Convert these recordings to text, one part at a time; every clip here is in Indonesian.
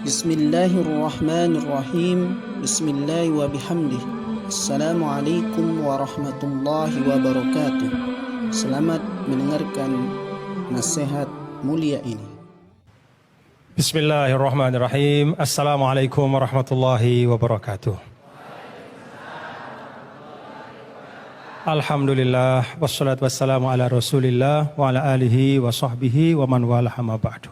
Bismillahirrahmanirrahim. Bismillah wa bihamdih. Assalamualaikum warahmatullahi wabarakatuh. Selamat mendengarkan nasihat mulia ini. Bismillahirrahmanirrahim. Assalamualaikum warahmatullahi wabarakatuh. Alhamdulillah, wassalatu wassalamu ala rasulillah wa ala alihi wa sahbihi wa man wala amma ba'du.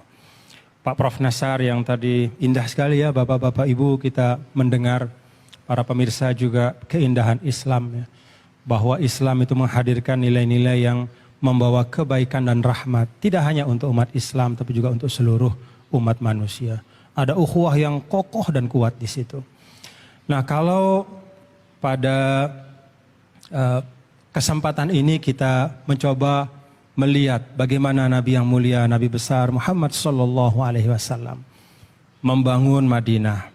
Pak Prof Nasar yang tadi indah sekali ya, bapak-bapak ibu, kita mendengar, para pemirsa juga keindahan Islam ya. Bahwa Islam itu menghadirkan nilai-nilai yang membawa kebaikan dan rahmat. Tidak hanya untuk umat Islam tapi juga untuk seluruh umat manusia. Ada ukhuwah yang kokoh dan kuat di situ. Nah, kalau pada kesempatan ini kita mencoba melihat bagaimana Nabi yang mulia, Nabi besar Muhammad sallallahu alaihi wasallam membangun Madinah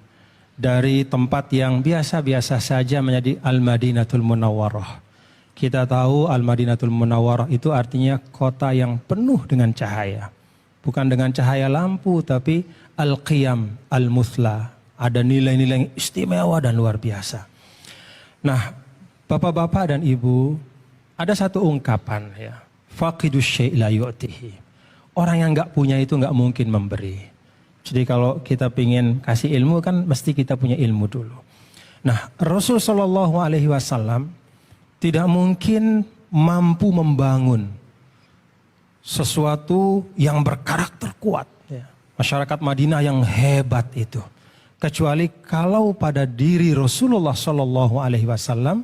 dari tempat yang biasa-biasa saja menjadi Al-Madinatul Munawwarah. Kita tahu Al-Madinatul Munawwarah itu artinya kota yang penuh dengan cahaya. Bukan dengan cahaya lampu tapi al-qiyam, al-muthla. Ada nilai-nilai yang istimewa dan luar biasa. Nah, bapak-bapak dan ibu, ada satu ungkapan ya. Faqidus syai' la yu'tihi. Orang yang enggak punya itu enggak mungkin memberi. Jadi kalau kita ingin kasih ilmu kan mesti kita punya ilmu dulu. Nah, Rasul sallallahu alaihi wasallam tidak mungkin mampu membangun sesuatu yang berkarakter kuat ya. Masyarakat Madinah yang hebat itu. Kecuali kalau pada diri Rasulullah sallallahu alaihi wasallam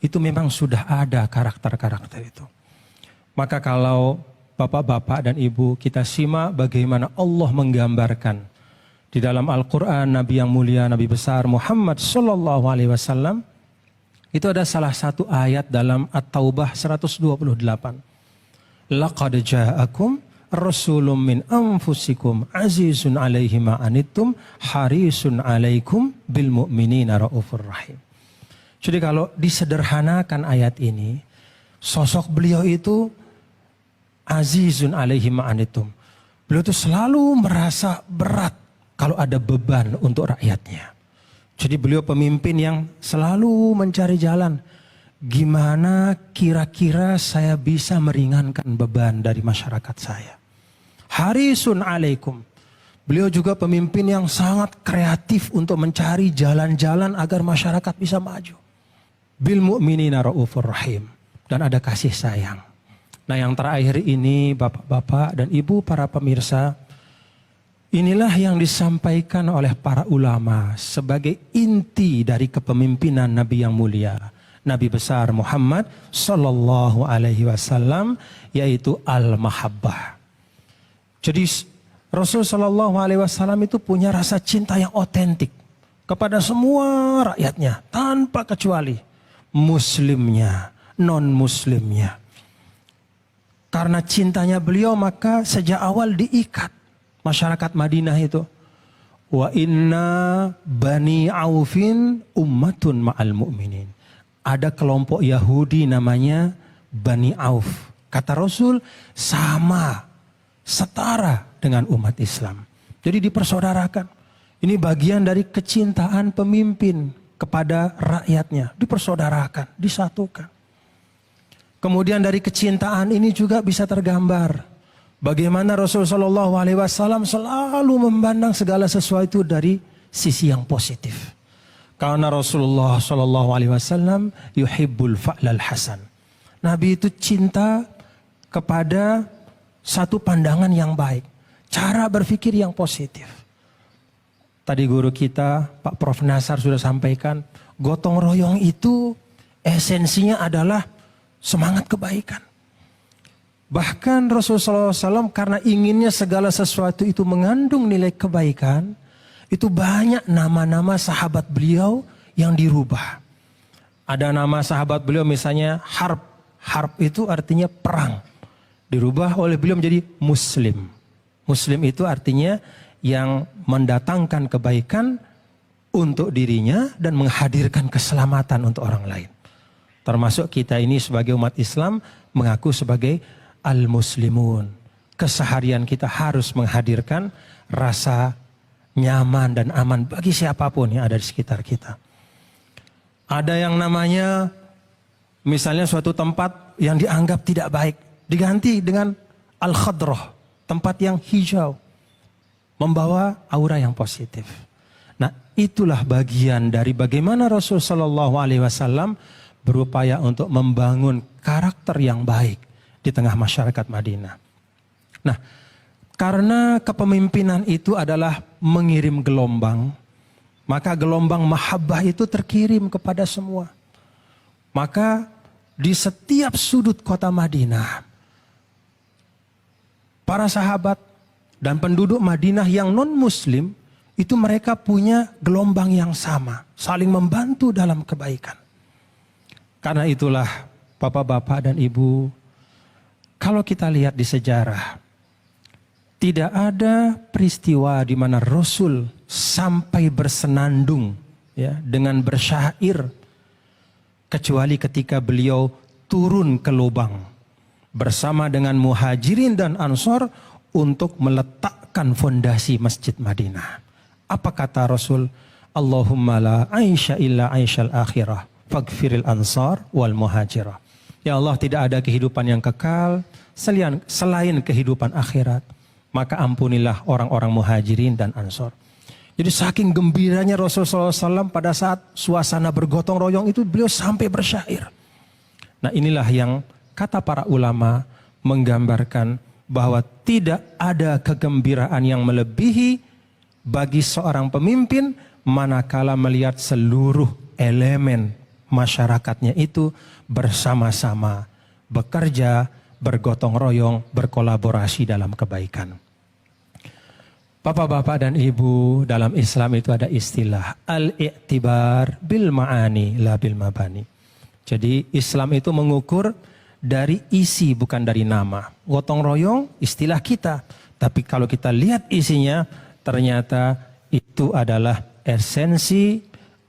itu memang sudah ada karakter-karakter itu. Maka kalau bapak-bapak dan ibu kita simak bagaimana Allah menggambarkan di dalam Al-Quran Nabi yang mulia, Nabi besar Muhammad sallallahu alaihi wasallam, itu ada salah satu ayat dalam At-Taubah 128. Laqad ja'akum rasulun min anfusikum azizun alaihi ma anittum harisun alaikum bil mu'minina raufur rahim. Jadi kalau disederhanakan ayat ini, sosok beliau itu azizun alaihi ma'anitum. Beliau itu selalu merasa berat kalau ada beban untuk rakyatnya. Jadi beliau pemimpin yang selalu mencari jalan. Gimana kira-kira saya bisa meringankan beban dari masyarakat saya. Harisun alaikum. Beliau juga pemimpin yang sangat kreatif untuk mencari jalan-jalan agar masyarakat bisa maju. Bil mu'minina raufur rahim. Dan ada kasih sayang. Nah, yang terakhir ini bapak-bapak dan ibu para pemirsa, inilah yang disampaikan oleh para ulama sebagai inti dari kepemimpinan Nabi yang mulia, Nabi besar Muhammad sallallahu alaihi wasallam, yaitu al-mahabbah. Jadi Rasul sallallahu alaihi wasallam itu punya rasa cinta yang otentik kepada semua rakyatnya tanpa kecuali. Muslimnya, non-muslimnya. Karena cintanya beliau maka sejak awal diikat masyarakat Madinah itu. Wa inna bani Aufin ummatun ma'al mu'minin. Ada kelompok Yahudi namanya Bani Auf. Kata Rasul sama, setara dengan umat Islam. Jadi dipersaudarakan. Ini bagian dari kecintaan pemimpin kepada rakyatnya, dipersaudarakan, disatukan. Kemudian dari kecintaan ini juga bisa tergambar bagaimana Rasulullah SAW selalu memandang segala sesuatu dari sisi yang positif. Karena Rasulullah SAW yuhibbul fa'lal hasan. Nabi itu cinta kepada satu pandangan yang baik, cara berpikir yang positif. Tadi guru kita, Pak Prof Nasar sudah sampaikan, gotong royong itu esensinya adalah semangat kebaikan. Bahkan Rasulullah SAW karena inginnya segala sesuatu itu mengandung nilai kebaikan, itu banyak nama-nama sahabat beliau yang dirubah. Ada nama sahabat beliau misalnya Harb. Harb itu artinya perang. Dirubah oleh beliau menjadi Muslim. Muslim itu artinya yang mendatangkan kebaikan untuk dirinya dan menghadirkan keselamatan untuk orang lain. Termasuk kita ini sebagai umat Islam mengaku sebagai al-muslimun. Keseharian kita harus menghadirkan rasa nyaman dan aman bagi siapapun yang ada di sekitar kita. Ada yang namanya misalnya suatu tempat yang dianggap tidak baik, diganti dengan al-khadrah, tempat yang hijau, membawa aura yang positif. Nah, itulah bagian dari bagaimana Rasul Shallallahu Alaihi Wasallam berupaya untuk membangun karakter yang baik di tengah masyarakat Madinah. Nah, karena kepemimpinan itu adalah mengirim gelombang, maka gelombang mahabbah itu terkirim kepada semua. Maka di setiap sudut kota Madinah, para sahabat dan penduduk Madinah yang non-muslim, itu mereka punya gelombang yang sama, saling membantu dalam kebaikan. Karena itulah bapak-bapak dan ibu, kalau kita lihat di sejarah, tidak ada peristiwa di mana Rasul sampai bersenandung ya, dengan bersyair, kecuali ketika beliau turun ke lubang bersama dengan muhajirin dan ansor untuk meletakkan fondasi Masjid Madinah. Apa kata Rasul? Allahumma la aisha illa aishal akhirah faghfiril ansar wal muhajirah. Ya Allah, tidak ada kehidupan yang kekal selain kehidupan akhirat. Maka ampunilah orang-orang muhajirin dan ansor. Jadi saking gembiranya Rasulullah SAW pada saat suasana bergotong royong itu, beliau sampai bersyair. Nah, inilah yang kata para ulama menggambarkan bahwa tidak ada kegembiraan yang melebihi bagi seorang pemimpin manakala melihat seluruh elemen masyarakatnya itu bersama-sama bekerja, bergotong royong, berkolaborasi dalam kebaikan. Bapak-bapak dan ibu, dalam Islam itu ada istilah al-i'tibar bil ma'ani la bil mabani. Jadi Islam itu mengukur dari isi bukan dari nama. Gotong royong istilah kita, tapi kalau kita lihat isinya ternyata itu adalah esensi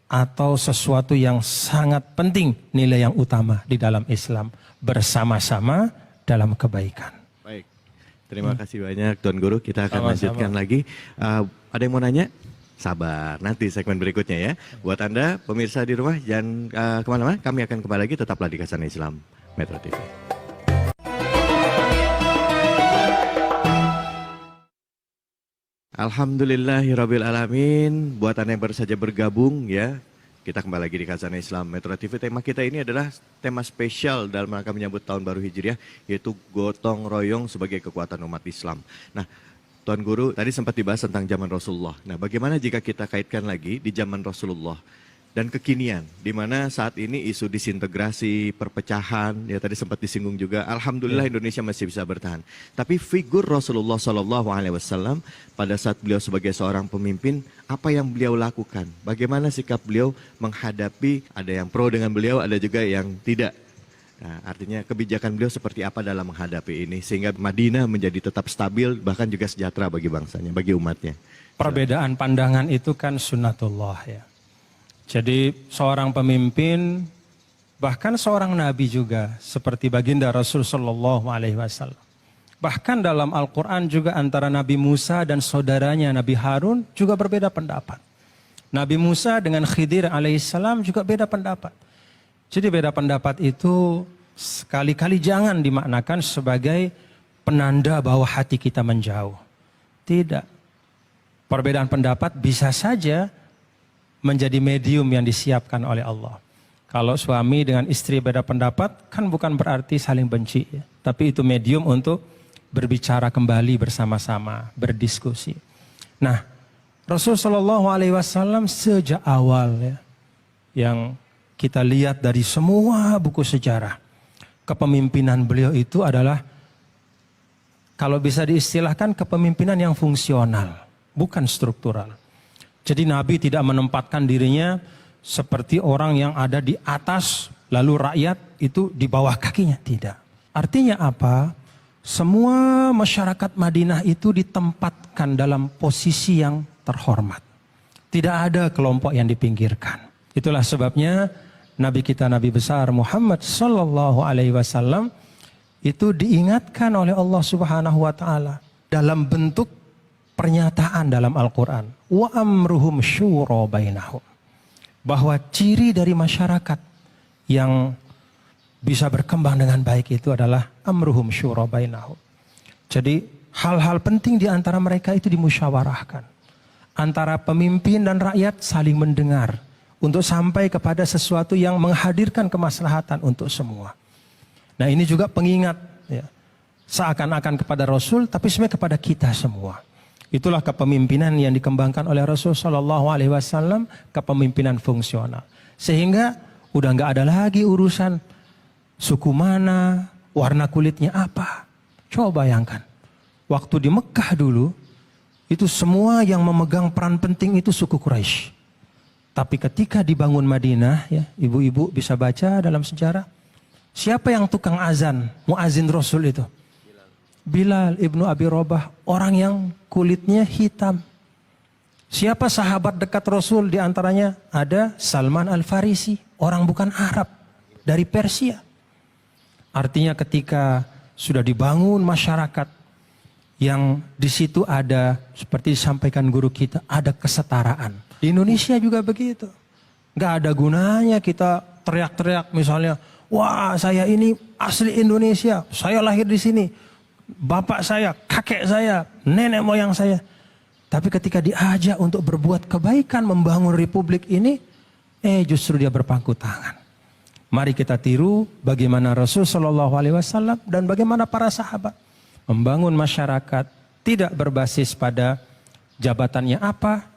atau sesuatu yang sangat penting, nilai yang utama di dalam Islam, bersama-sama dalam kebaikan. Baik, terima kasih banyak Tuan Guru. Kita akan lanjutkan lagi. Ada yang mau nanya? Sabar, nanti segmen berikutnya ya. Buat Anda pemirsa di rumah jangan kemana-mana. Kami akan kembali lagi, tetaplah di Khazanah Islam Metro TV. Alhamdulillahirrabbilalamin. Buat Anda yang baru saja bergabung ya, kita kembali lagi di Khazanah Islam Metro TV. Tema kita ini adalah tema spesial dalam rangka menyambut tahun baru Hijriah, yaitu gotong royong sebagai kekuatan umat Islam. Nah, Tuan Guru tadi sempat dibahas tentang zaman Rasulullah. Nah, bagaimana jika kita kaitkan lagi di zaman Rasulullah dan kekinian, di mana saat ini isu disintegrasi, perpecahan, ya tadi sempat disinggung juga. Alhamdulillah Indonesia masih bisa bertahan. Tapi figur Rasulullah SAW pada saat beliau sebagai seorang pemimpin, apa yang beliau lakukan? Bagaimana sikap beliau menghadapi, ada yang pro dengan beliau, ada juga yang tidak. Nah, artinya kebijakan beliau seperti apa dalam menghadapi ini, sehingga Madinah menjadi tetap stabil, bahkan juga sejahtera bagi bangsanya, bagi umatnya. Perbedaan pandangan itu kan sunnatullah ya. Jadi seorang pemimpin, bahkan seorang nabi juga, seperti baginda Rasul Shallallahu Alaihi Wasallam. Bahkan dalam Al-Quran juga antara Nabi Musa dan saudaranya Nabi Harun juga berbeda pendapat. Nabi Musa dengan Khidir alaihissalam juga beda pendapat. Jadi beda pendapat itu sekali-kali jangan dimaknakan sebagai penanda bahwa hati kita menjauh. Tidak. Perbedaan pendapat bisa saja menjadi medium yang disiapkan oleh Allah. Kalau suami dengan istri beda pendapat, kan bukan berarti saling benci. Ya. Tapi itu medium untuk berbicara kembali bersama-sama, berdiskusi. Nah, Rasulullah SAW sejak awal ya, yang kita lihat dari semua buku sejarah, kepemimpinan beliau itu adalah, kalau bisa diistilahkan, kepemimpinan yang fungsional, bukan struktural. Jadi Nabi tidak menempatkan dirinya seperti orang yang ada di atas, lalu rakyat itu di bawah kakinya. Tidak. Artinya apa? Semua masyarakat Madinah itu ditempatkan dalam posisi yang terhormat. Tidak ada kelompok yang dipinggirkan. Itulah sebabnya Nabi kita, Nabi besar Muhammad Sallallahu Alaihi Wasallam itu diingatkan oleh Allah Subhanahu Wa Taala dalam bentuk pernyataan dalam Al-Quran. wa amruhum syura bainahum. Bahwa ciri dari masyarakat yang bisa berkembang dengan baik itu adalah amruhum syura bainahum. Jadi hal-hal penting di antara mereka itu dimusyawarahkan. Antara pemimpin dan rakyat saling mendengar untuk sampai kepada sesuatu yang menghadirkan kemaslahatan untuk semua. Nah, ini juga pengingat ya, seakan-akan kepada Rasul tapi sebenarnya kepada kita semua. Itulah kepemimpinan yang dikembangkan oleh Rasul Shallallahu Alaihi Wasallam, kepemimpinan fungsional. Sehingga udah nggak ada lagi urusan suku mana, warna kulitnya apa. Coba bayangkan, waktu di Mekah dulu, itu semua yang memegang peran penting itu suku Quraisy. Tapi ketika dibangun Madinah, ya ibu-ibu bisa baca dalam sejarah, siapa yang tukang azan, muazin Rasul itu? Bilal ibnu Abi Robah, orang yang kulitnya hitam. Siapa sahabat dekat Rasul di antaranya? Ada Salman Al-Farisi, orang bukan Arab, dari Persia. Artinya ketika sudah dibangun masyarakat yang di situ ada, seperti disampaikan guru kita, ada kesetaraan. Di Indonesia juga begitu. Gak ada gunanya kita teriak-teriak misalnya, wah saya ini asli Indonesia, saya lahir di sini. Bapak saya, kakek saya, nenek moyang saya. Tapi ketika diajak untuk berbuat kebaikan, membangun republik ini, justru dia berpangku tangan. Mari kita tiru bagaimana Rasul Shallallahu Alaihi Wasallam dan bagaimana para sahabat membangun masyarakat tidak berbasis pada jabatannya apa,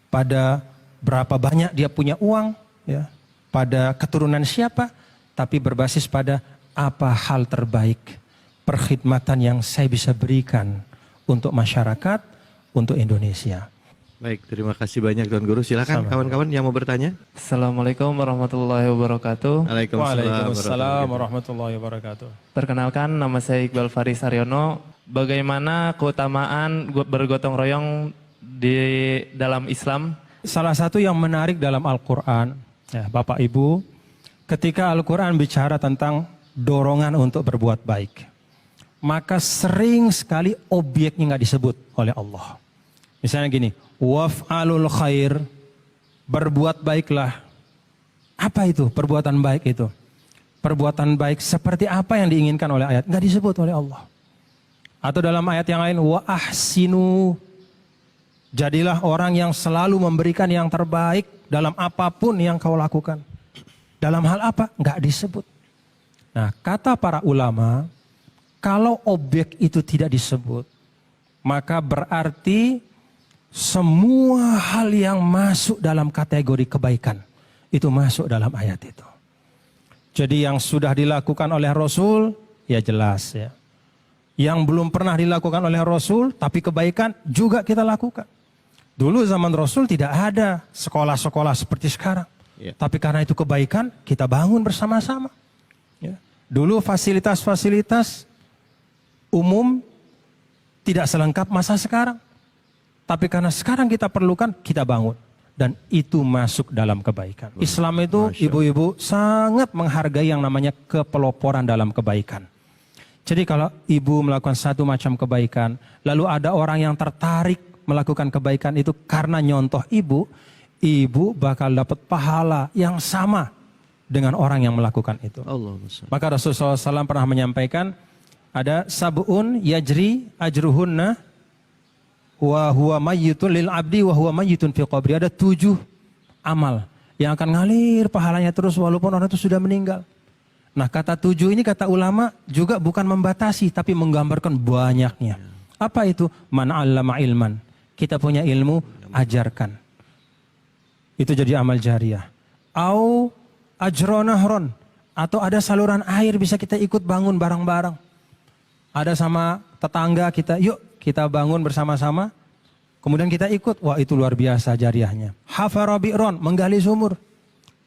pada berapa banyak dia punya uang, ya, pada keturunan siapa, tapi berbasis pada apa hal terbaik, perkhidmatan yang saya bisa berikan untuk masyarakat, untuk Indonesia. Baik, terima kasih banyak Tuan Guru. Silakan kawan-kawan yang mau bertanya. Assalamualaikum warahmatullahi wabarakatuh. Waalaikumsalam warahmatullahi wabarakatuh. Perkenalkan, nama saya Iqbal Faris Haryono. Bagaimana keutamaan bergotong royong di dalam Islam? Salah satu yang menarik dalam Al-Quran, ya, Bapak Ibu, ketika Al-Quran bicara tentang dorongan untuk berbuat baik, maka sering sekali objeknya nggak disebut oleh Allah. Misalnya gini, waf'alul khair, berbuat baiklah. Apa itu perbuatan baik itu? Perbuatan baik seperti apa yang diinginkan oleh ayat? Nggak disebut oleh Allah. Atau dalam ayat yang lain, wa ahsinu, jadilah orang yang selalu memberikan yang terbaik dalam apapun yang kau lakukan. Dalam hal apa? Nggak disebut. Nah, kata para ulama, kalau objek itu tidak disebut, maka berarti semua hal yang masuk dalam kategori kebaikan itu masuk dalam ayat itu. Jadi yang sudah dilakukan oleh Rasul, ya jelas ya. Yang belum pernah dilakukan oleh Rasul, tapi kebaikan juga kita lakukan. Dulu zaman Rasul tidak ada sekolah-sekolah seperti sekarang. Ya. Tapi karena itu kebaikan, kita bangun bersama-sama. Ya. Dulu fasilitas-fasilitas umum tidak selengkap masa sekarang. Tapi karena sekarang kita perlukan, kita bangun. Dan itu masuk dalam kebaikan. Islam itu, ibu-ibu, sangat menghargai yang namanya kepeloporan dalam kebaikan. Jadi kalau ibu melakukan satu macam kebaikan, lalu ada orang yang tertarik melakukan kebaikan itu karena nyontoh ibu, ibu bakal dapat pahala yang sama dengan orang yang melakukan itu. Maka Rasulullah SAW pernah menyampaikan, ada sab'un yajri ajruhunna wa huwa mayyitun lil abdi wa huwa mayyitun fi qabri. Ada 7 amal yang akan ngalir pahalanya terus walaupun orang itu sudah meninggal. Nah, kata 7 ini kata ulama juga bukan membatasi tapi menggambarkan banyaknya. Apa itu? Man 'allama ilman. Kita punya ilmu, ajarkan. Itu jadi amal jariah. Au ajronahron, atau ada saluran air bisa kita ikut bangun bareng-bareng. Ada sama tetangga kita, yuk kita bangun bersama-sama, kemudian kita ikut, wah itu luar biasa jariahnya. Hafara bi'ron, menggali sumur.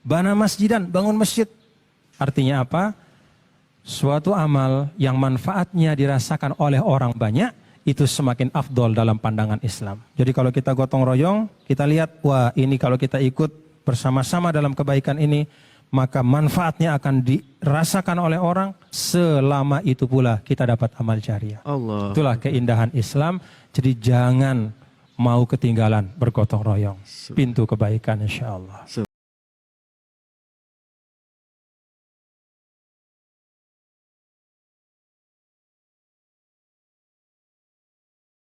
Bana masjidan, bangun masjid. Artinya apa? Suatu amal yang manfaatnya dirasakan oleh orang banyak, itu semakin afdol dalam pandangan Islam. Jadi kalau kita gotong royong, kita lihat, wah ini kalau kita ikut bersama-sama dalam kebaikan ini, maka manfaatnya akan dirasakan oleh orang, selama itu pula kita dapat amal jariah. Allah. Itulah keindahan Islam. Jadi jangan mau ketinggalan bergotong royong. Pintu kebaikan insya Allah.